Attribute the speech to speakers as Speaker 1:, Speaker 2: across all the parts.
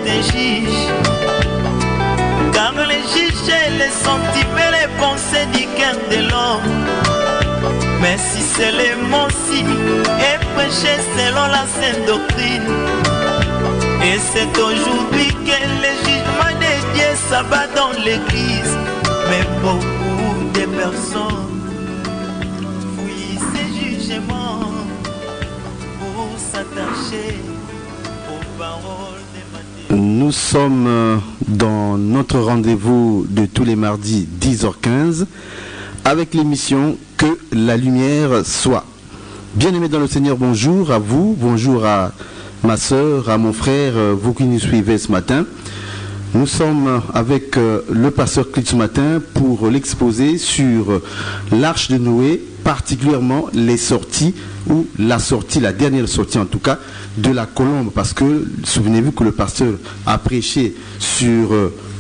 Speaker 1: des juges. Car les juges et les sentiments, les pensées du cœur de l'homme. Mais si c'est les mots-ci et prêcher selon la sainte doctrine. Et c'est aujourd'hui que le jugement de Dieu s'abat dans l'église. Mais beaucoup de personnes fuient ces jugements pour s'attacher aux paroles de Matthieu.
Speaker 2: Nous sommes dans notre rendez-vous de tous les mardis 10h15 avec l'émission Que la lumière soit. Bien-aimés dans le Seigneur, bonjour à vous, bonjour à ma soeur, à mon frère, vous qui nous suivez ce matin. Nous sommes avec le pasteur Clit ce matin pour l'exposer sur l'arche de Noé, particulièrement les sorties, ou la sortie, la dernière sortie en tout cas, de la colombe. Parce que, souvenez-vous que le pasteur a prêché sur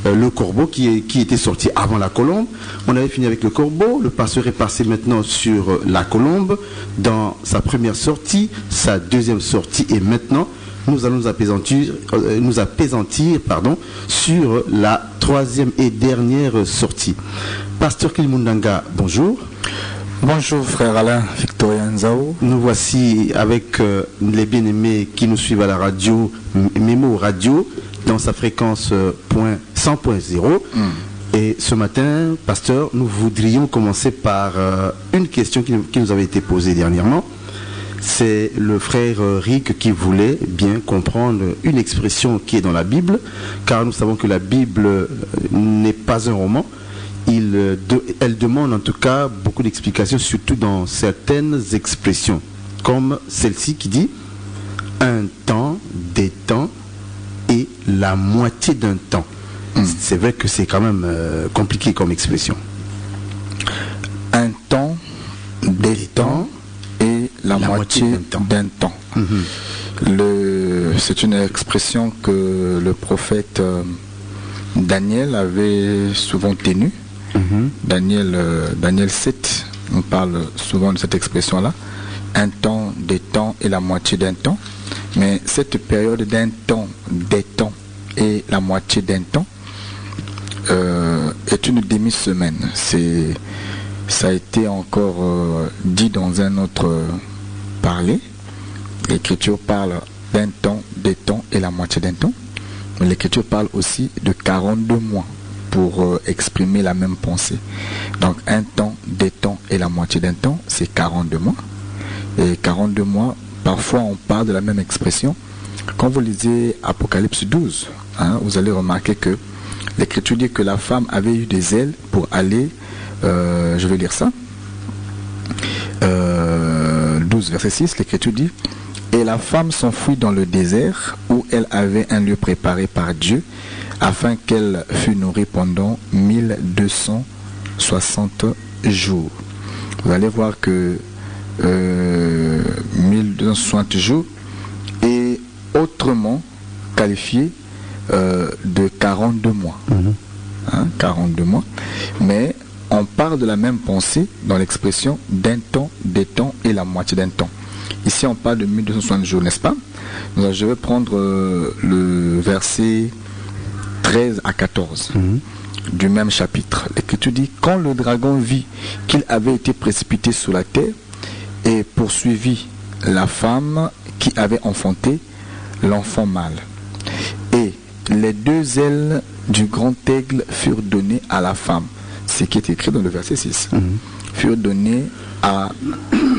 Speaker 2: le corbeau qui était sorti avant la colombe. On avait fini avec le corbeau, le pasteur est passé maintenant sur la colombe, dans sa première sortie, sa deuxième sortie, et maintenant, nous allons nous apaisantir, sur la troisième et dernière sortie. Pasteur Kilimundanga, bonjour.
Speaker 3: Bonjour frère Alain, Victoria Nzao.
Speaker 2: Nous voici avec les bien-aimés qui nous suivent à la radio, Mémo Radio, dans sa fréquence 100.0. Et ce matin, pasteur, nous voudrions commencer par une question qui nous avait été posée dernièrement. C'est le frère Rick qui voulait bien comprendre une expression qui est dans la Bible, car nous savons que la Bible n'est pas un roman. Elle demande en tout cas beaucoup d'explications, surtout dans certaines expressions, comme celle-ci qui dit « un temps, des temps et la moitié d'un temps ». C'est vrai que c'est quand même compliqué comme expression.
Speaker 3: Un temps, des temps et la moitié d'un temps. C'est une expression que le prophète Daniel avait souvent tenue. Daniel 7, on parle souvent de cette expression-là. Un temps, des temps et la moitié d'un temps. Mais cette période d'un temps, des temps et la moitié d'un temps est une demi-semaine. Ça a été encore dit dans un autre parler. L'Écriture parle d'un temps, des temps et la moitié d'un temps. Mais l'Écriture parle aussi de 42 mois pour exprimer la même pensée. Donc un temps, des temps et la moitié d'un temps, c'est 42 mois. Et 42 mois, parfois on parle de la même expression. Quand vous lisez Apocalypse 12, vous allez remarquer que l'Écriture dit que la femme avait eu des ailes pour aller, je vais lire ça, 12 verset 6, l'Écriture dit « Et la femme s'enfuit dans le désert où elle avait un lieu préparé par Dieu afin qu'elle fût nourrie pendant 1260 jours. » Vous allez voir que 1260 jours est autrement qualifié de 42 mois. 42 mois. Mais on parle de la même pensée dans l'expression d'un temps, des temps et la moitié d'un temps. Ici, on parle de 1260 jours, n'est-ce pas? Donc, je vais prendre le verset 13 à 14 du même chapitre. L'Écriture dit « Quand le dragon vit qu'il avait été précipité sous la terre et poursuivit la femme qui avait enfanté l'enfant mâle. Et les deux ailes du grand aigle furent données à la femme. » Ce qui est écrit dans le verset 6. Furent données à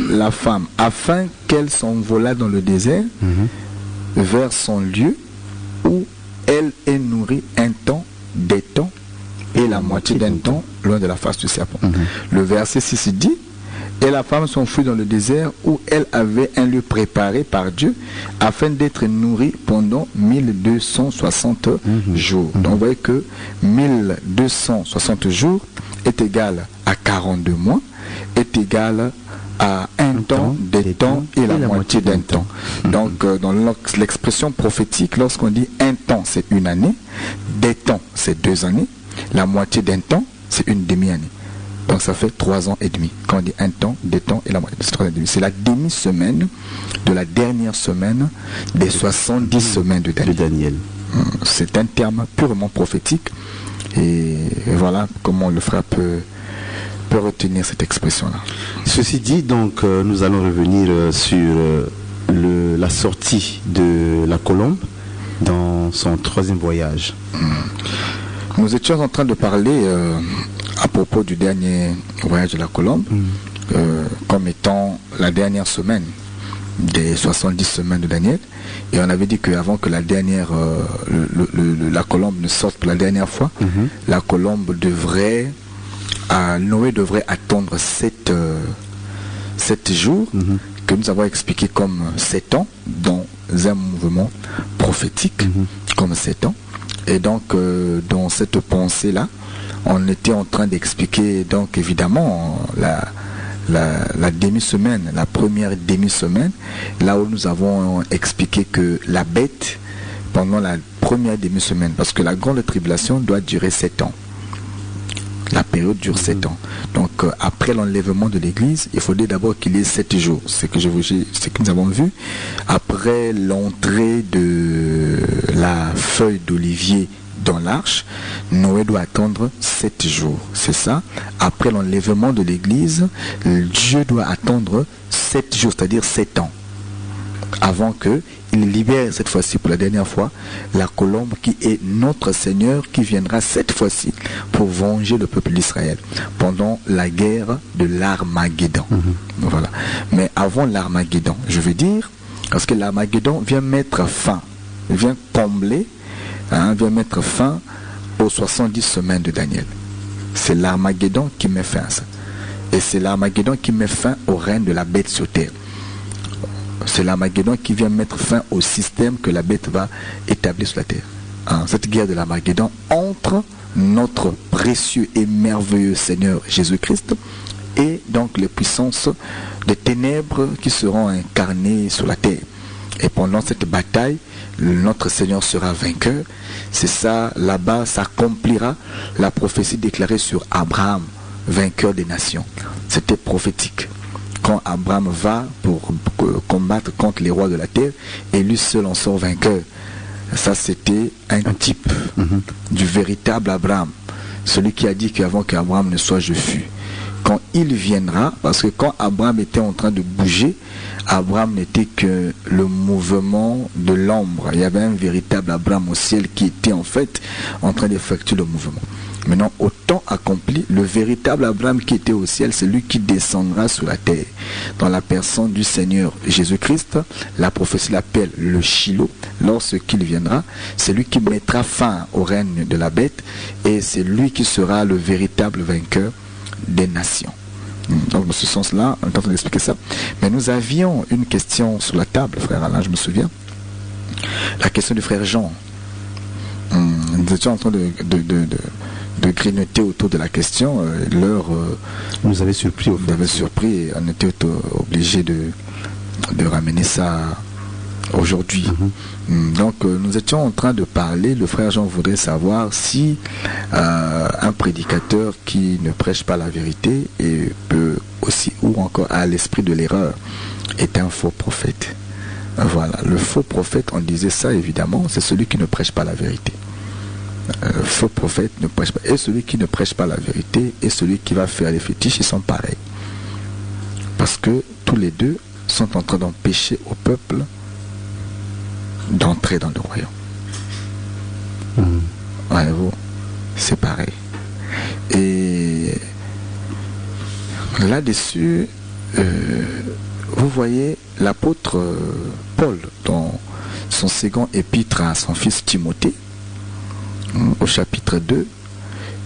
Speaker 3: la femme afin qu'elle s'envolât dans le désert vers son lieu où elle est nourrie un temps, des temps et la moitié d'un temps loin de la face du serpent. Le verset 6 dit « Et la femme s'enfuit dans le désert où elle avait un lieu préparé par Dieu afin d'être nourrie pendant 1260 jours. » Donc vous voyez que 1260 jours est égal à 42 mois, est égal à un temps, des temps et la moitié d'un temps. Donc dans l'expression prophétique, lorsqu'on dit un temps, c'est une année, des temps, c'est 2 années, la moitié d'un temps, c'est une demi-année. Donc ça fait 3 ans et demi. Quand on dit un temps, des temps et la moitié, c'est 3 ans et demi. C'est la demi-semaine de la dernière semaine des 70 semaines de Daniel. C'est un terme purement prophétique. Et voilà comment le frère peut retenir cette expression-là.
Speaker 2: Ceci dit, donc, nous allons revenir sur la sortie de la Colombe dans son 3e voyage.
Speaker 3: Nous étions en train de parler à propos du dernier voyage de la Colombe comme étant la dernière semaine des 70 semaines de Daniel. Et on avait dit qu'avant que la dernière la Colombe ne sorte pour la dernière fois, la Colombe devrait, Noé devrait attendre 7 jours que nous avons expliqué comme 7 ans dans un mouvement prophétique, comme 7 ans. Et donc dans cette pensée-là, on était en train d'expliquer donc évidemment la demi-semaine, la première demi-semaine, là où nous avons expliqué que la bête, pendant la première demi-semaine, parce que la grande tribulation doit durer 7 ans. La période dure 7 ans. Donc après l'enlèvement de l'église, il faudrait d'abord qu'il y ait 7 jours. C'est ce que nous avons vu. Après l'entrée de la feuille d'olivier dans l'arche, Noé doit attendre 7 jours. C'est ça. Après l'enlèvement de l'église, Dieu doit attendre 7 jours, c'est-à-dire 7 ans, avant qu'il libère cette fois-ci pour la dernière fois la colombe qui est notre Seigneur, qui viendra cette fois-ci pour venger le peuple d'Israël pendant la guerre de l'Armageddon. Voilà. Mais avant l'Armageddon, je veux dire, parce que l'Armageddon vient mettre fin, vient combler, vient mettre fin aux 70 semaines de Daniel. C'est l'Armageddon qui met fin à ça. Et c'est l'Armageddon qui met fin au règne de la bête sur terre. C'est l'Armageddon qui vient mettre fin au système que la bête va établir sur la terre. Cette guerre de l'Armageddon entre notre précieux et merveilleux Seigneur Jésus-Christ et donc les puissances des ténèbres qui seront incarnées sur la terre. Et pendant cette bataille, notre Seigneur sera vainqueur. C'est ça, là-bas, s'accomplira la prophétie déclarée sur Abraham, vainqueur des nations. C'était prophétique. Quand Abraham va pour combattre contre les rois de la terre, et lui seul en sort vainqueur. Ça, c'était un type du véritable Abraham. Celui qui a dit qu'avant qu'Abraham ne soit, je fus. Quand il viendra, parce que quand Abraham était en train de bouger, Abraham n'était que le mouvement de l'ombre. Il y avait un véritable Abraham au ciel qui était en fait en train d'effectuer le mouvement. Maintenant, au temps accompli, le véritable Abraham qui était au ciel, c'est lui qui descendra sur la terre. Dans la personne du Seigneur Jésus-Christ, la prophétie l'appelle le Shiloh. Lorsqu'il viendra, c'est lui qui mettra fin au règne de la bête et c'est lui qui sera le véritable vainqueur des nations. Donc dans ce sens-là, on est en train d'expliquer ça. Mais nous avions une question sur la table, frère Alain, je me souviens. La question du frère Jean. Nous étions en train de grignoter autour de la question. L'heure
Speaker 2: nous avait surpris.
Speaker 3: Nous avait surpris et on était obligé de ramener ça aujourd'hui. Donc nous étions en train de parler, le frère Jean voudrait savoir si un prédicateur qui ne prêche pas la vérité et peut aussi, ou encore à l'esprit de l'erreur, est un faux prophète. Voilà, le faux prophète, on disait ça évidemment, c'est celui qui ne prêche pas la vérité. Le faux prophète ne prêche pas, et celui qui ne prêche pas la vérité et celui qui va faire les fétiches, ils sont pareils. Parce que tous les deux sont en train d'empêcher au peuple d'entrer dans le royaume. Voyez-vous, c'est pareil. Et là-dessus, vous voyez l'apôtre Paul dans son second épître à son fils Timothée, au chapitre 2,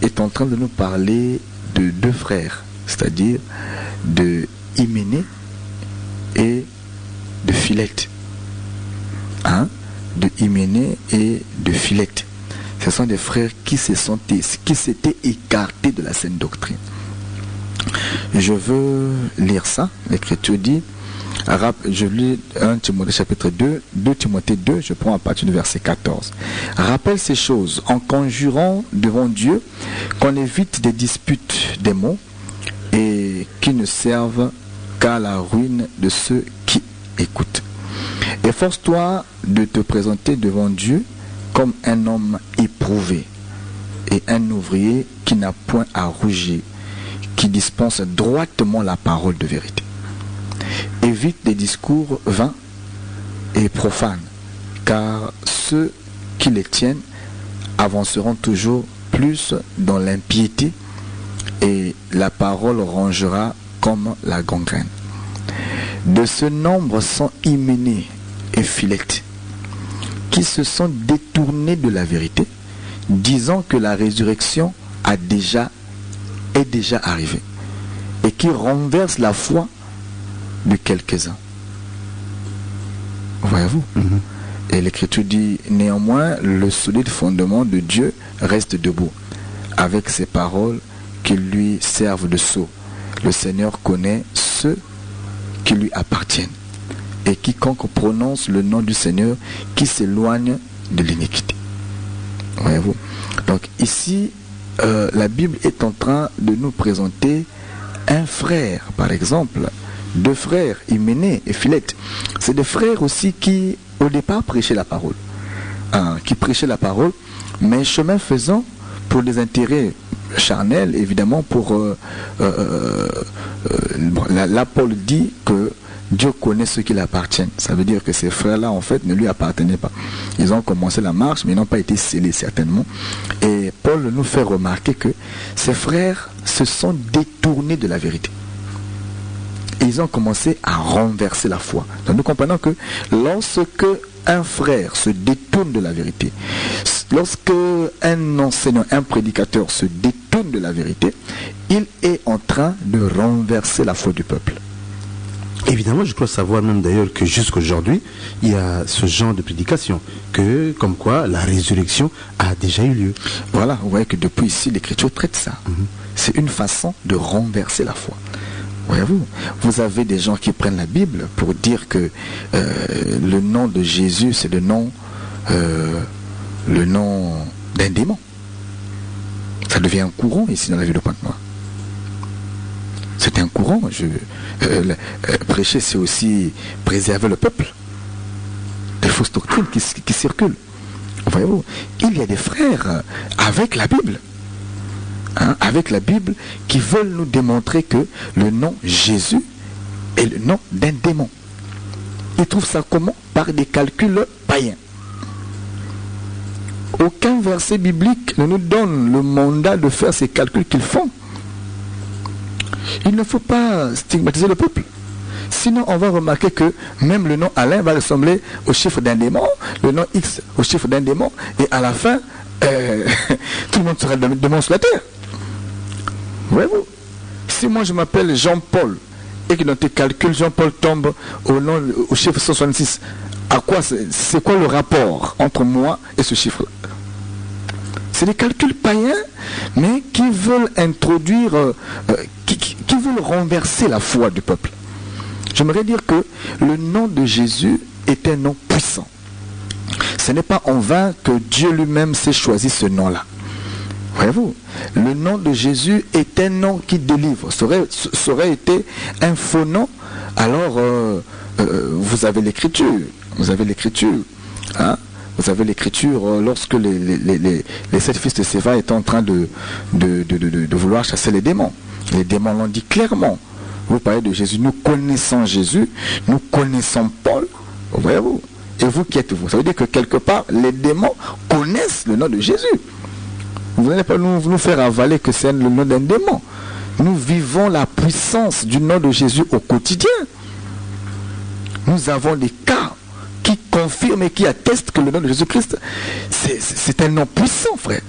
Speaker 3: est en train de nous parler de deux frères, c'est-à-dire de Hyménée et de Philette. De Hyménée et de Philette. Ce sont des frères qui s'étaient écartés de la saine doctrine. Je veux lire ça. L'Écriture dit, je lis 1 Timothée chapitre 2, 2 Timothée 2, je prends à partir du verset 14. Rappelle ces choses en conjurant devant Dieu qu'on évite des disputes des mots et qui ne servent qu'à la ruine de ceux qui écoutent. Efforce-toi de te présenter devant Dieu comme un homme éprouvé et un ouvrier qui n'a point à rougir, qui dispense droitement la parole de vérité. Évite des discours vains et profanes, car ceux qui les tiennent avanceront toujours plus dans l'impiété et la parole rongera comme la gangrène. De ce nombre sont Hyménée et Philette, qui se sont détournés de la vérité, disant que la résurrection est déjà arrivée, et qui renversent la foi de quelques-uns. Voyez-vous? Et l'Écriture dit, néanmoins, le solide fondement de Dieu reste debout, avec ses paroles qui lui servent de sceau. Le Seigneur connaît ceux qui lui appartiennent, et quiconque prononce le nom du Seigneur qui s'éloigne de l'iniquité. Voyez-vous? Donc ici, la Bible est en train de nous présenter un frère, par exemple, deux frères, Hyménée et Philette. C'est des frères aussi qui, au départ, prêchaient la parole. Qui prêchaient la parole, mais chemin faisant, pour des intérêts charnels, évidemment, là, Paul dit que Dieu connaît ceux qui lui appartiennent. Ça veut dire que ces frères-là, en fait, ne lui appartenaient pas. Ils ont commencé la marche, mais ils n'ont pas été scellés, certainement. Et Paul nous fait remarquer que ces frères se sont détournés de la vérité. Et ils ont commencé à renverser la foi. Donc nous comprenons que lorsque un frère se détourne de la vérité, lorsque un enseignant, un prédicateur se détourne de la vérité, il est en train de renverser la foi du peuple.
Speaker 2: Évidemment, je crois savoir même d'ailleurs que jusqu'aujourd'hui, il y a ce genre de prédication, comme quoi la résurrection a déjà eu lieu.
Speaker 3: Voilà, vous voyez que depuis ici, l'Écriture traite ça. C'est une façon de renverser la foi. Voyez-vous, vous avez des gens qui prennent la Bible pour dire que le nom de Jésus, c'est le nom d'un démon. Ça devient un courant ici dans la ville de Pointe-Noire. C'est un courant. Prêcher, c'est aussi préserver le peuple. Des fausses doctrines qui circulent. Voyez-vous, il y a des frères avec la Bible. Avec la Bible, qui veulent nous démontrer que le nom Jésus est le nom d'un démon. Ils trouvent ça comment? Par des calculs païens. Aucun verset biblique ne nous donne le mandat de faire ces calculs qu'ils font. Il ne faut pas stigmatiser le peuple. Sinon, on va remarquer que même le nom Alain va ressembler au chiffre d'un démon, le nom X au chiffre d'un démon, et à la fin, tout le monde sera démon sur la terre. Voyez-vous, si moi je m'appelle Jean-Paul et que dans tes calculs Jean-Paul tombe au chiffre 166, c'est quoi le rapport entre moi et ce chiffre-là? C'est des calculs païens, mais qui veulent introduire, qui veulent renverser la foi du peuple. J'aimerais dire que le nom de Jésus est un nom puissant. Ce n'est pas en vain que Dieu lui-même s'est choisi ce nom-là. Voyez-vous, le nom de Jésus est un nom qui délivre. Ça aurait été un faux nom. Alors, vous avez l'Écriture. Vous avez l'Écriture. Vous avez l'Écriture lorsque les 7 fils de Séva étaient en train de vouloir chasser les démons. Les démons l'ont dit clairement. Vous parlez de Jésus. Nous connaissons Jésus. Nous connaissons Paul. Voyez-vous. Et vous qui êtes vous. Ça veut dire que quelque part, les démons connaissent le nom de Jésus. Vous n'allez pas nous faire avaler que c'est le nom d'un démon. Nous vivons la puissance du nom de Jésus au quotidien. Nous avons des cas qui confirment et qui attestent que le nom de Jésus-Christ, c'est un nom puissant, frère.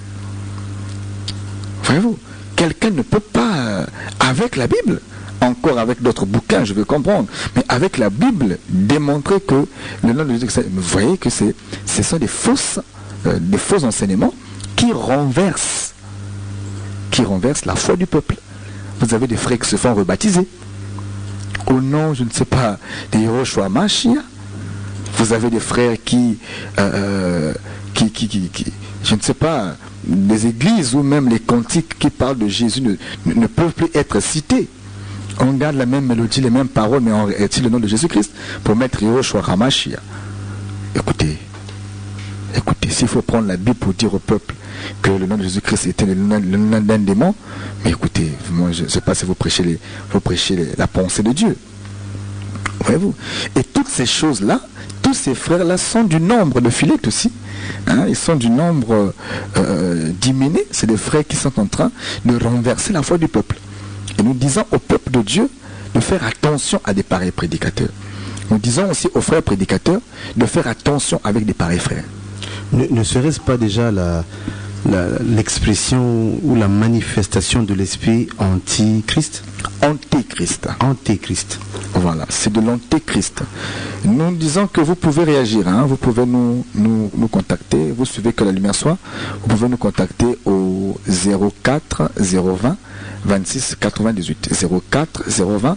Speaker 3: Voyez-vous, quelqu'un ne peut pas, avec la Bible, encore avec d'autres bouquins, je veux comprendre, mais avec la Bible, démontrer que le nom de Jésus-Christ, vous voyez que ce sont des faux enseignements qui renversent la foi du peuple. Vous avez des frères qui se font rebaptiser au nom, je ne sais pas, de Yehoshua Mashiach. Vous avez des frères qui, je ne sais pas, des églises ou même les cantiques qui parlent de Jésus ne peuvent plus être cités. On garde la même mélodie, les mêmes paroles, mais on retire le nom de Jésus-Christ pour mettre Yehoshua Mashiach. Écoutez, s'il faut prendre la Bible pour dire au peuple que le nom de Jésus-Christ était le nom d'un démon, mais écoutez, moi je ne sais pas si vous prêchez la pensée de Dieu. Voyez-vous? Et toutes ces choses-là, tous ces frères-là sont du nombre de Philette aussi. Hein, ils sont du nombre diminué. C'est des frères qui sont en train de renverser la foi du peuple. Et nous disons au peuple de Dieu de faire attention à des pareils prédicateurs. Nous disons aussi aux frères prédicateurs de faire attention avec des pareils frères.
Speaker 2: Ne serait-ce pas déjà l'expression ou la manifestation de l'esprit antichrist?
Speaker 3: Antéchrist.
Speaker 2: Antéchrist.
Speaker 3: Voilà, c'est de l'antéchrist. Nous disons que vous pouvez réagir, hein, vous pouvez nous contacter, vous suivez que la lumière soit, vous pouvez nous contacter au 04 020 26 98 04 020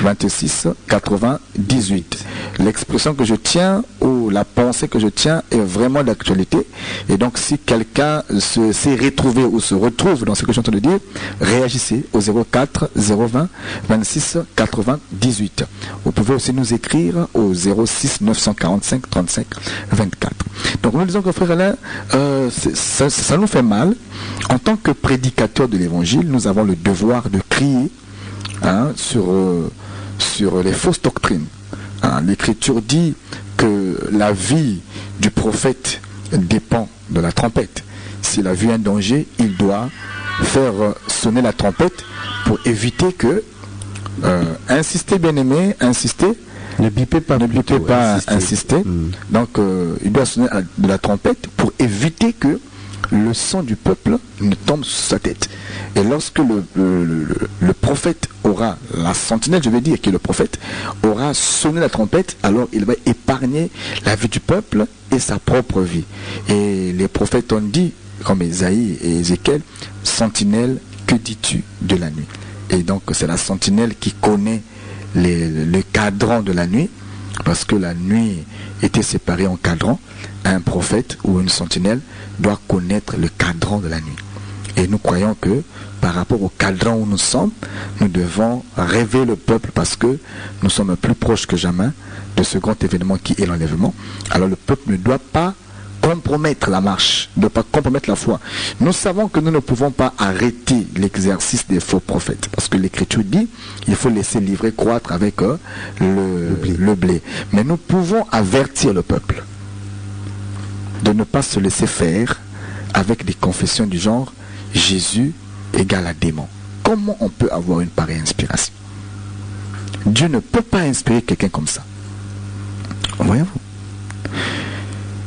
Speaker 3: 26 98. L'expression que je tiens ou la pensée que je tiens est vraiment d'actualité, et donc si quelqu'un s'est retrouvé ou se retrouve dans ce que je suis en train de dire, réagissez au 04 020 26 98. Vous pouvez aussi nous écrire au 06 945 35 24. Donc nous disons que frère Alain, ça nous fait mal. En tant que prédicateur de l'évangile, nous avons le devoir de crier, hein, sur les fausses doctrines. Hein, l'Écriture dit que la vie du prophète dépend de la trompette. S'il a vu un danger, il doit faire sonner la trompette pour éviter que... insistez, bien-aimé, insistez.
Speaker 2: Ne bipez pas,
Speaker 3: insister. Donc, il doit sonner de la trompette pour éviter que le sang du peuple ne tombe sur sa tête. Et lorsque le prophète aura, la sentinelle, je vais dire, qui est le prophète, aura sonné la trompette, alors il va épargner la vie du peuple et sa propre vie. Et les prophètes ont dit, comme Ésaïe et Ézéchiel, sentinelle, que dis-tu de la nuit? Et donc c'est la sentinelle qui connaît le cadran de la nuit, parce que la nuit était séparée en cadran. Un prophète ou une sentinelle doit connaître le cadran de la nuit. Et nous croyons que par rapport au cadran où nous sommes, nous devons rêver le peuple, parce que nous sommes plus proches que jamais de ce grand événement qui est l'enlèvement. Alors le peuple ne doit pas compromettre la marche, ne pas compromettre la foi. Nous savons que nous ne pouvons pas arrêter l'exercice des faux prophètes, parce que l'Écriture dit il faut laisser l'ivraie croître avec le blé. Mais nous pouvons avertir le peuple de ne pas se laisser faire avec des confessions du genre Jésus égale à démon. Comment on peut avoir une pareille inspiration? Dieu ne peut pas inspirer quelqu'un comme ça. Voyez-vous?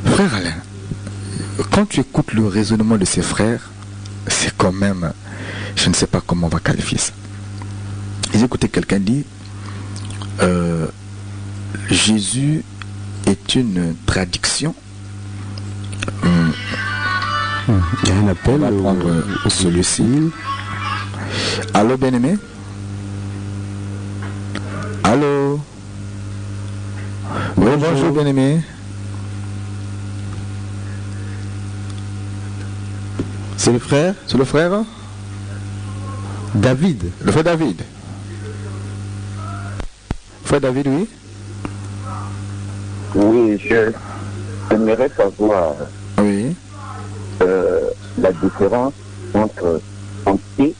Speaker 3: Frère Alain, quand tu écoutes le raisonnement de ses frères, c'est quand même, je ne sais pas comment on va qualifier ça. J'ai écouté quelqu'un dire, Jésus est une traduction.
Speaker 2: Il y a un appel.
Speaker 3: On va prendre celui-ci. Allô, bien-aimé? Allô? Oui, bonjour, bien-aimé.
Speaker 2: C'est le frère?
Speaker 3: C'est le frère
Speaker 2: David.
Speaker 3: Le frère David. Frère David, oui.
Speaker 4: Oui, j'aimerais savoir la différence entre anti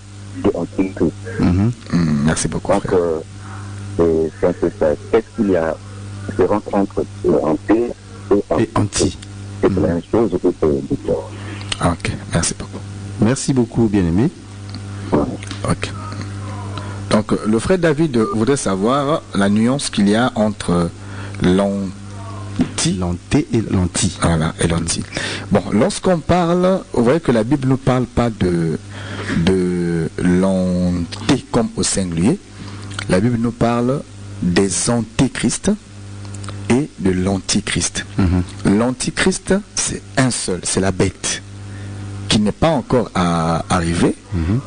Speaker 4: et antichrist.
Speaker 3: Merci beaucoup.
Speaker 4: Donc, c'est un peu ça. Qu'est-ce qu'il y a différence entre anti et
Speaker 2: anti?
Speaker 4: C'est la même chose que c'est différent.
Speaker 3: Ok, merci beaucoup.
Speaker 2: Merci beaucoup, bien-aimé.
Speaker 3: Ok. Donc, le frère David voudrait savoir la nuance qu'il y a entre l'anti
Speaker 2: et l'anti.
Speaker 3: Voilà, et l'anti. Bon, lorsqu'on parle, vous voyez que la Bible ne parle pas de l'anti comme au singulier. La Bible nous parle des antéchrists et de l'antichrist. L'antichrist, c'est un seul, c'est la bête, qui n'est pas encore arrivée,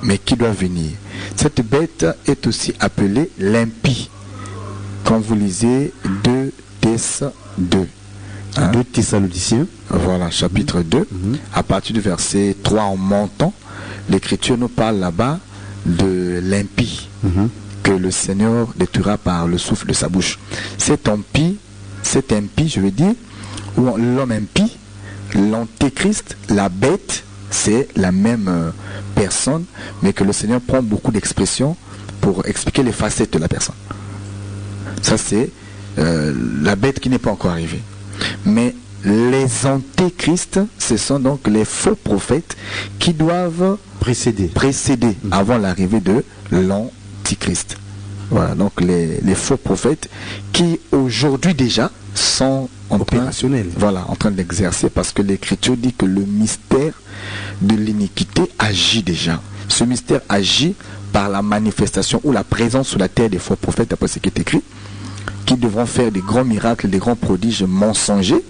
Speaker 3: mais qui doit venir. Cette bête est aussi appelée l'impie. Quand vous lisez 2 Thess 2.
Speaker 2: 2 Thessaloniciens.
Speaker 3: Voilà, chapitre 2. À partir du verset 3 en montant, l'Écriture nous parle là-bas de l'impie, que le Seigneur détruira par le souffle de sa bouche. Cet impie, je veux dire, ou l'homme impie, l'antéchrist, la bête, c'est la même personne, mais que le Seigneur prend beaucoup d'expressions pour expliquer les facettes de la personne. Ça, c'est la bête qui n'est pas encore arrivée. Mais les antéchrists, ce sont donc les faux prophètes qui doivent précéder avant l'arrivée de l'antichrist. Voilà, donc les faux prophètes qui aujourd'hui déjà sont
Speaker 2: opérationnels.
Speaker 3: En train d'exercer, parce que l'Écriture dit que le mystère de l'iniquité agit déjà. Ce mystère agit par la manifestation ou la présence sur la terre des faux prophètes, d'après ce qui est écrit, qui devront faire des grands miracles, des grands prodiges mensongers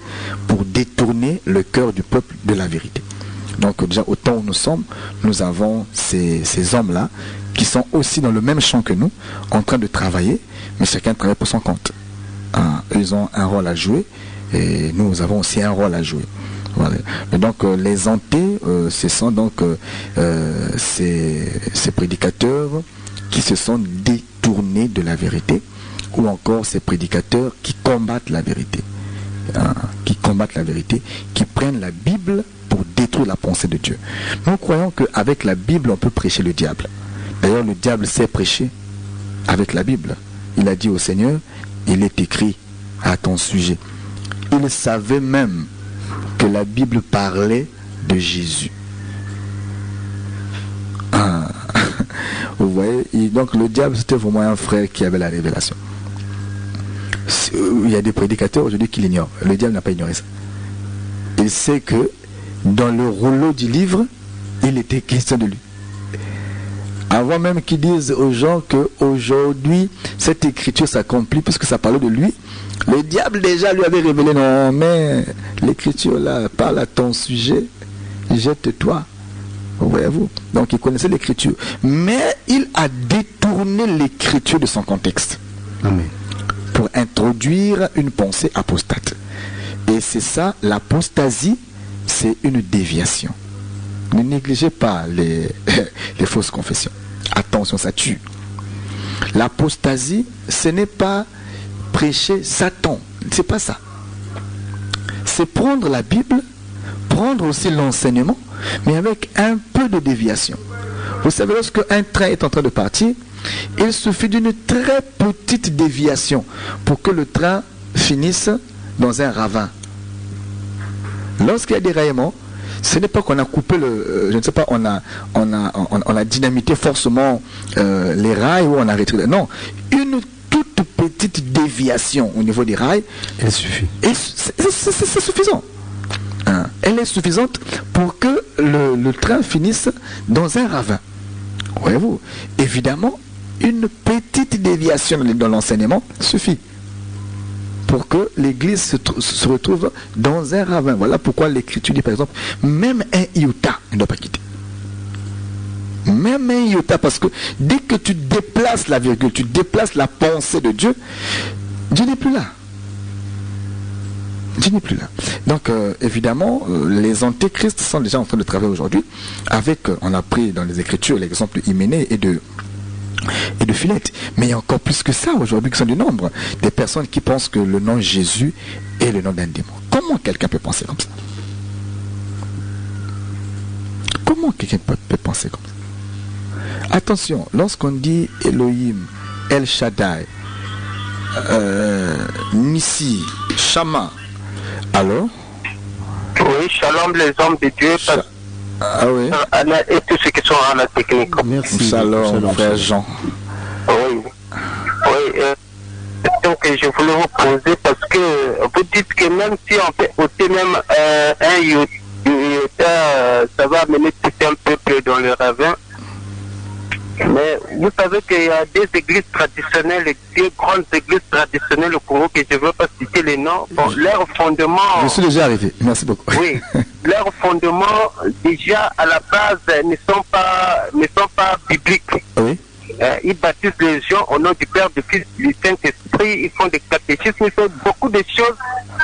Speaker 3: pour détourner le cœur du peuple de la vérité. Donc déjà, au temps où nous sommes, nous avons ces hommes-là qui sont aussi dans le même champ que nous, en train de travailler, mais chacun travaille pour son compte. Ils ont un rôle à jouer et nous avons aussi un rôle à jouer. Voilà. Et donc les antés, ce sont donc ces prédicateurs qui se sont détournés de la vérité, ou encore ces prédicateurs qui combattent la vérité, qui prennent la Bible pour détruire la pensée de Dieu. Nous croyons qu'avec la Bible, on peut prêcher le diable. D'ailleurs, le diable sait prêcher avec la Bible. Il a dit au Seigneur, il est écrit à ton sujet. Il savait même que la Bible parlait de Jésus. Vous voyez, donc le diable, c'était vraiment un frère qui avait la révélation. Il y a des prédicateurs aujourd'hui qui l'ignorent. Le diable n'a pas ignoré ça. Il sait que dans le rouleau du livre, il était question de lui. Avant même qu'ils disent aux gens qu'aujourd'hui, cette écriture s'accomplit puisque ça parlait de lui, le diable déjà lui avait révélé, non mais l'écriture là parle à ton sujet, jette-toi. Voyez-vous. Donc il connaissait l'écriture. Mais il a détourné l'écriture de son contexte.
Speaker 2: Amen.
Speaker 3: Pour introduire une pensée apostate. Et c'est ça, l'apostasie, c'est une déviation. Ne négligez pas les fausses confessions. Attention, ça tue. L'apostasie, ce n'est pas prêcher Satan. C'est pas ça. C'est prendre la Bible, prendre aussi l'enseignement, mais avec un peu de déviation. Vous savez, lorsque un train est en train de partir, il suffit d'une très petite déviation pour que le train finisse dans un ravin. Lorsqu'il y a des déraillement, ce n'est pas qu'on a coupé je ne sais pas, on a dynamité forcément les rails ou on a retiré. Non, une toute petite déviation au niveau des rails,
Speaker 2: elle suffit.
Speaker 3: C'est suffisant. Elle est suffisante pour que le train finisse dans un ravin. Voyez-vous, évidemment, une petite déviation dans l'enseignement suffit pour que l'église se retrouve dans un ravin. Voilà pourquoi l'écriture dit par exemple, même un iota ne doit pas quitter. Même un iota, parce que dès que tu déplaces la virgule, tu déplaces la pensée de Dieu, Dieu n'est plus là. Dieu n'est plus là. Donc évidemment, les antéchrists sont déjà en train de travailler aujourd'hui avec, on a pris dans les Écritures l'exemple d'Hyménée et de Philette. Mais il y a encore plus que ça aujourd'hui qui sont du nombre. Des personnes qui pensent que le nom Jésus est le nom d'un démon. Comment quelqu'un peut penser comme ça? Comment quelqu'un peut penser comme ça? Attention, lorsqu'on dit Elohim, El Shaddai, Nissi, Shama, alors?
Speaker 5: Oui, shalom les hommes de Dieu.
Speaker 3: Oui.
Speaker 5: Et tous ceux qui sont à la technique.
Speaker 3: Merci. Shalom, frère Jean.
Speaker 5: Oui. Donc je voulais vous poser parce que vous dites que même si on fait ôter même un iota, ça va amener tout un peuple dans le ravin. Mais vous savez qu'il y a des églises traditionnelles, des grandes églises traditionnelles au Congo que je ne veux pas citer les noms. Bon, leur fondement...
Speaker 3: Je suis déjà arrivé, merci beaucoup.
Speaker 5: Oui, leurs fondements déjà à la base ne sont pas bibliques.
Speaker 3: Oui.
Speaker 5: Ils baptisent les gens au nom du Père, du Fils, du Saint-Esprit, ils font des catéchismes, ils font beaucoup de choses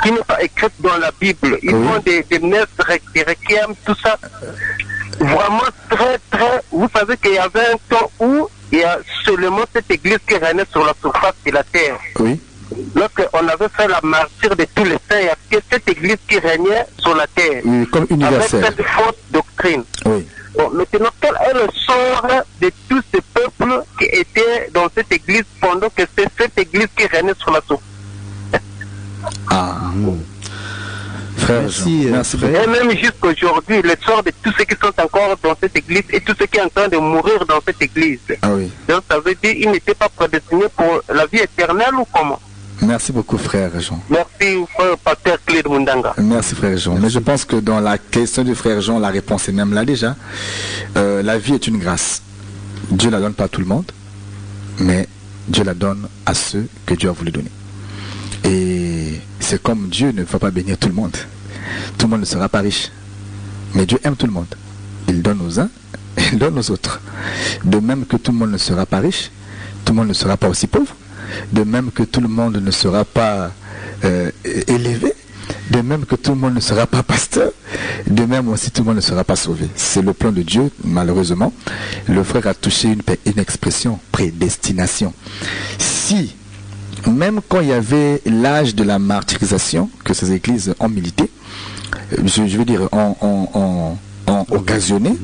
Speaker 5: qui ne sont pas écrites dans la Bible. Ils font des messes, des requiem, tout ça. Vraiment très. Vous savez qu'il y avait un temps où il y a seulement cette église qui régnait sur la surface de la terre.
Speaker 3: Oui.
Speaker 5: lorsqu'on avait fait la martyre de tous les saints, il y avait cette église qui régnait sur la terre.
Speaker 3: Oui, comme universel.
Speaker 5: Avec cette fausse doctrine.
Speaker 3: Oui.
Speaker 5: Bon, maintenant, quel est le sort de tous ces peuples qui étaient dans cette église pendant que c'est cette église qui régnait sur la soupe?
Speaker 3: Ah. Frère,
Speaker 2: merci,
Speaker 3: merci.
Speaker 5: Et même jusqu'aujourd'hui, le sort de tous ceux qui sont encore dans cette église et tous ceux qui sont en train de mourir dans cette église.
Speaker 3: Ah oui.
Speaker 5: Donc ça veut dire qu'ils n'étaient pas prédestinés pour la vie éternelle ou comment?
Speaker 3: Merci beaucoup, frère Jean.
Speaker 5: Merci, frère Pasteur Claude Mundanga.
Speaker 3: Merci, frère Jean. Mais je pense que dans la question du frère Jean, la réponse est même là déjà. La vie est une grâce. Dieu ne la donne pas à tout le monde, mais Dieu la donne à ceux que Dieu a voulu donner. Et c'est comme Dieu ne va pas bénir tout le monde. Tout le monde ne sera pas riche. Mais Dieu aime tout le monde. Il donne aux uns, il donne aux autres. De même que tout le monde ne sera pas riche, tout le monde ne sera pas aussi pauvre. De même que tout le monde ne sera pas élevé. De même que tout le monde ne sera pas pasteur. De même aussi tout le monde ne sera pas sauvé. C'est le plan de Dieu, malheureusement. Le frère a touché une expression, prédestination. Si même quand il y avait l'âge de la martyrisation que ces églises ont milité, je veux dire ont occasionné,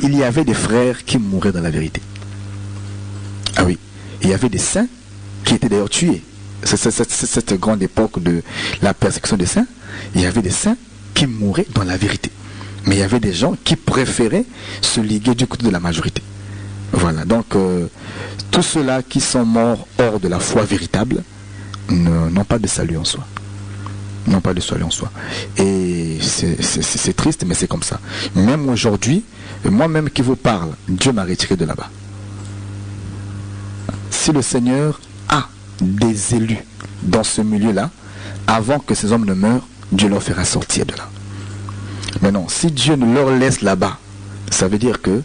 Speaker 3: il y avait des frères qui mouraient dans la vérité. Ah oui, il y avait des saints qui étaient d'ailleurs tués. C'est cette grande époque de la persécution des saints. Il y avait des saints qui mouraient dans la vérité. Mais il y avait des gens qui préféraient se liguer du côté de la majorité. Voilà, donc tous ceux-là qui sont morts hors de la foi véritable n'ont pas de salut en soi. N'ont pas de salut en soi. Et c'est triste, mais c'est comme ça. Même aujourd'hui, moi-même qui vous parle, Dieu m'a retiré de là-bas. Si le Seigneur a des élus dans ce milieu-là, avant que ces hommes ne meurent, Dieu leur fera sortir de là. Mais non, si Dieu ne leur laisse là-bas, ça veut dire que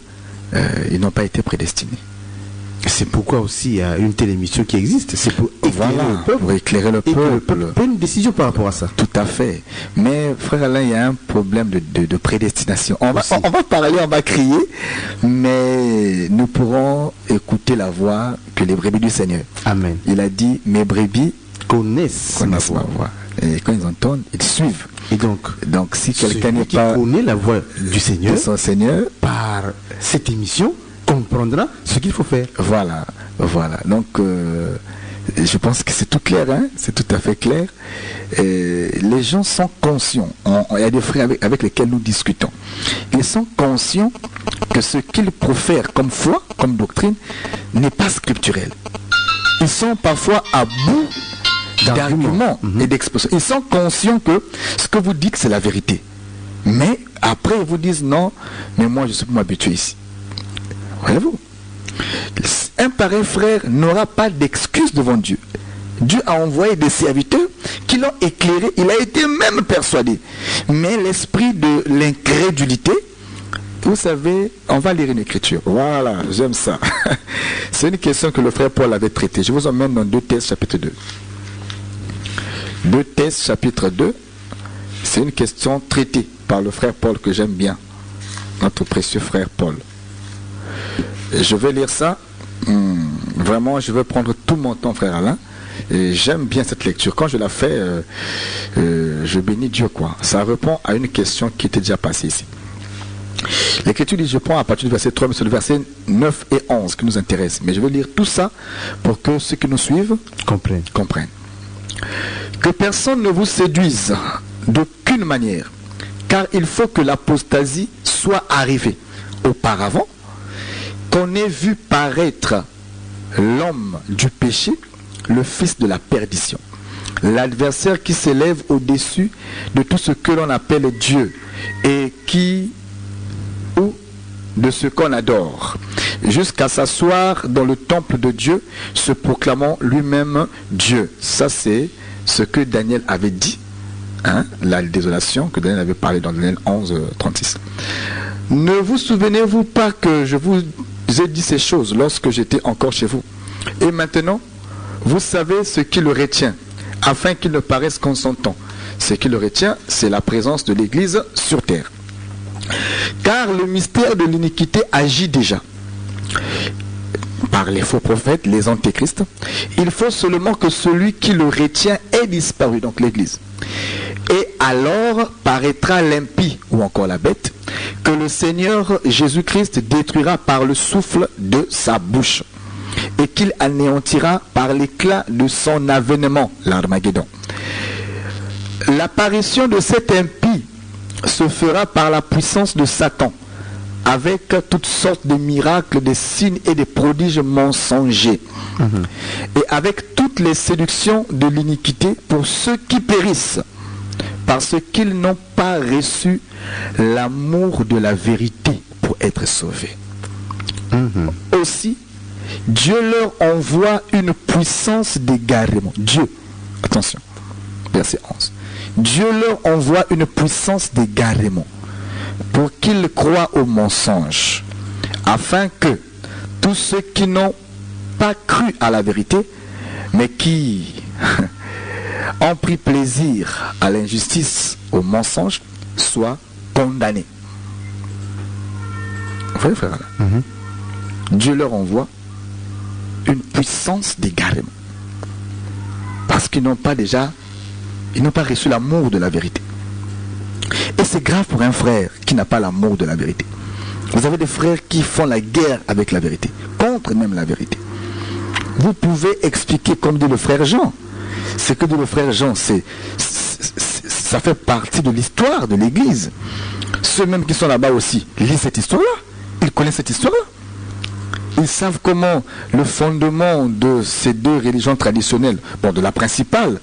Speaker 3: ils n'ont pas été prédestinés.
Speaker 2: C'est pourquoi aussi il y a une telle émission qui existe. C'est pour éclairer le peuple.
Speaker 3: Pour éclairer le peuple.
Speaker 2: Et que le peuple prenne une décision par rapport à ça.
Speaker 3: Tout à fait. Mais frère Alain, il y a un problème de prédestination. On va parler, on va crier, mais nous pourrons écouter la voix que les brebis du Seigneur.
Speaker 2: Amen.
Speaker 3: Il a dit, mes brebis
Speaker 2: connaissent ma voix.
Speaker 3: Et quand ils entendent, ils suivent.
Speaker 2: Et donc
Speaker 3: si quelqu'un n'est pas
Speaker 2: connaît la voix du Seigneur,
Speaker 3: de son Seigneur,
Speaker 2: par cette émission, comprendra ce qu'il faut faire.
Speaker 3: Voilà. Donc, je pense que c'est tout clair, hein? C'est tout à fait clair. Et les gens sont conscients. Il y a des frères avec lesquels nous discutons. Ils sont conscients que ce qu'ils profèrent comme foi, comme doctrine, n'est pas scripturel. Ils sont parfois à bout d'arguments et d'expositions. Ils sont conscients que ce que vous dites, c'est la vérité. Mais après, ils vous disent non, mais moi, je suis pour m'habituer ici. Voyez-vous, un pareil frère n'aura pas d'excuse devant Dieu. Dieu a envoyé des serviteurs qui l'ont éclairé. Il a été même persuadé. Mais l'esprit de l'incrédulité, vous savez, on va lire une écriture. Voilà, j'aime ça. C'est une question que le frère Paul avait traitée. Je vous emmène dans 2 Thess chapitre 2. 2 Thess chapitre 2, c'est une question traitée par le frère Paul que j'aime bien. Notre précieux frère Paul. Je vais lire ça. Vraiment, je vais prendre tout mon temps, frère Alain. Et j'aime bien cette lecture. Quand je la fais, je bénis Dieu, quoi. Ça répond à une question qui était déjà passée ici. L'écriture dit, je prends à partir du verset 3, mais c'est le verset 9 et 11 qui nous intéresse. Mais je vais lire tout ça pour que ceux qui nous suivent comprennent. Que personne ne vous séduise d'aucune manière, car il faut que l'apostasie soit arrivée. Auparavant, qu'on ait vu paraître l'homme du péché, le fils de la perdition, l'adversaire qui s'élève au-dessus de tout ce que l'on appelle Dieu et ou de ce qu'on adore, jusqu'à s'asseoir dans le temple de Dieu, se proclamant lui-même Dieu. Ça, c'est ce que Daniel avait dit, la désolation que Daniel avait parlé dans Daniel 11, 36. Ne vous souvenez-vous pas que je vous ai dit ces choses lorsque j'étais encore chez vous? Et maintenant, vous savez ce qui le retient, afin qu'il ne paraisse qu'en son temps. Ce qui le retient, c'est la présence de l'Église sur terre. Car le mystère de l'iniquité agit déjà. par les faux prophètes, les antéchrists. Il faut seulement que celui qui le retient ait disparu, donc l'Église. Et alors paraîtra l'impie, ou encore la bête, que le Seigneur Jésus-Christ détruira par le souffle de sa bouche, et qu'il anéantira par l'éclat de son avènement, l'Armageddon. L'apparition de cet impie se fera par la puissance de Satan, avec toutes sortes de miracles, des signes et des prodiges mensongers, et avec toutes les séductions de l'iniquité pour ceux qui périssent, parce qu'ils n'ont pas reçu l'amour de la vérité pour être sauvés. Aussi, Dieu leur envoie une puissance d'égarement. Dieu, attention, verset 11. Dieu leur envoie une puissance d'égarement pour qu'ils croient au mensonge, afin que tous ceux qui n'ont pas cru à la vérité, mais qui ont pris plaisir à l'injustice, au mensonge, soient condamnés. Vous voyez, frère, Dieu leur envoie une puissance d'égarement, parce qu'ils n'ont pas reçu l'amour de la vérité. Et c'est grave pour un frère qui n'a pas l'amour de la vérité. Vous avez des frères qui font la guerre avec la vérité, contre même la vérité. Vous pouvez expliquer, comme dit le frère Jean. Ce que dit le frère Jean, ça fait partie de l'histoire de l'Église. Ceux même qui sont là-bas aussi lisent cette histoire-là. Ils connaissent cette histoire-là. Ils savent comment le fondement de ces deux religions traditionnelles, de la principale,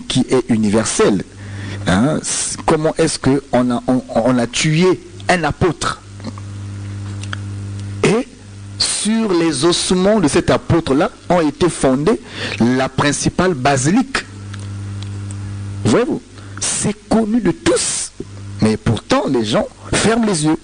Speaker 3: qui est universelle, comment est-ce qu'on a tué un apôtre, et sur les ossements de cet apôtre-là ont été fondées la principale basilique. Voyez-vous, c'est connu de tous, mais pourtant les gens ferment les yeux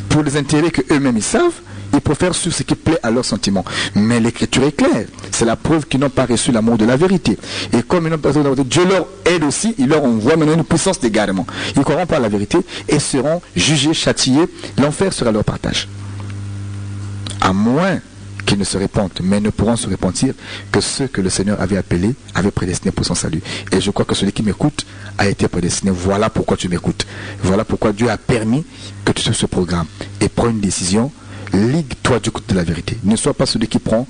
Speaker 3: pour les intérêts qu'eux-mêmes ils savent. Ils préfèrent sur ce qui plaît à leurs sentiments. Mais l'écriture est claire. C'est la preuve qu'ils n'ont pas reçu l'amour de la vérité. Et comme ils n'ont pas reçu l'amour de la vérité, Dieu leur aide aussi. Il leur envoie maintenant une puissance d'égarement. Ils ne croiront pas à la vérité et seront jugés, châtiés. L'enfer sera leur partage. À moins qu'ils ne se répandent, mais ne pourront se repentir que ceux que le Seigneur avait appelés, avait prédestinés pour son salut. Et je crois que celui qui m'écoute a été prédestiné. Voilà pourquoi tu m'écoutes. Voilà pourquoi Dieu a permis que tu suives ce programme. Et prends une décision. Ligue-toi du côté de la vérité. Ne sois pas celui qui prend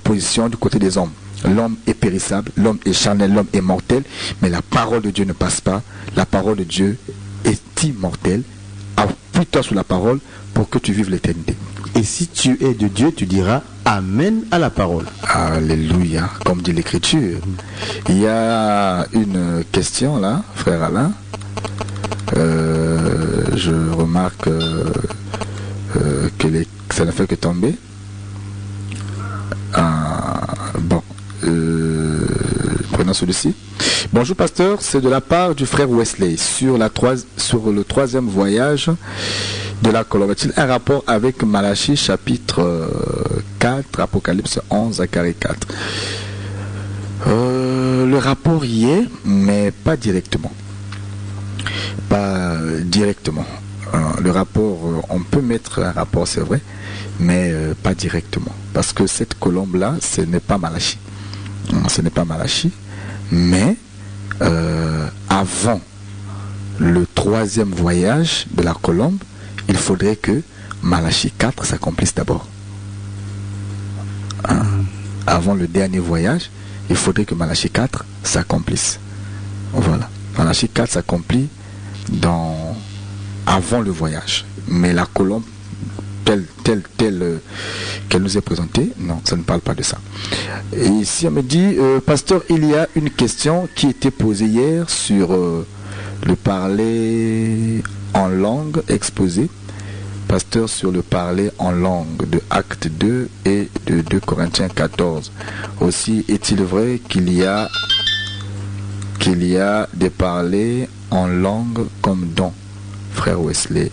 Speaker 3: position du côté des hommes. L'homme est périssable, l'homme est charnel, l'homme est mortel, mais la parole de Dieu ne passe pas. La parole de Dieu est immortelle. Appuie-toi sur la parole pour que tu vives l'éternité.
Speaker 2: Et si tu es de Dieu, tu diras Amen à la parole.
Speaker 3: Alléluia, comme dit l'Écriture. Il y a une question là, frère Alain. Je remarque que ça ne fait que tomber. Prenons celui-ci. Bonjour pasteur, c'est de la part du frère Wesley sur le troisième voyage de la colombe. A-t-il un rapport avec Malachie chapitre 4, Apocalypse 11 à carré 4? Le rapport y est, mais pas directement. Pas directement. Le rapport, on peut mettre un rapport, c'est vrai, mais pas directement. Parce que cette colombe-là, ce n'est pas Malachie. Ce n'est pas Malachie, mais avant le troisième voyage de la colombe, il faudrait que Malachie 4 s'accomplisse d'abord. Avant le dernier voyage, il faudrait que Malachie 4 s'accomplisse. Voilà. Malachie 4 s'accomplit avant le voyage. Mais la colombe, telle qu'elle nous est présentée, non, ça ne parle pas de ça. Et ici, on me dit, pasteur, il y a une question qui était posée hier sur le parler en langue exposé. Pasteur, sur le parler en langue de Acte 2 et de 2 Corinthiens 14. Aussi, est-il vrai qu'il y a des parlers en langue comme don, frère Wesley?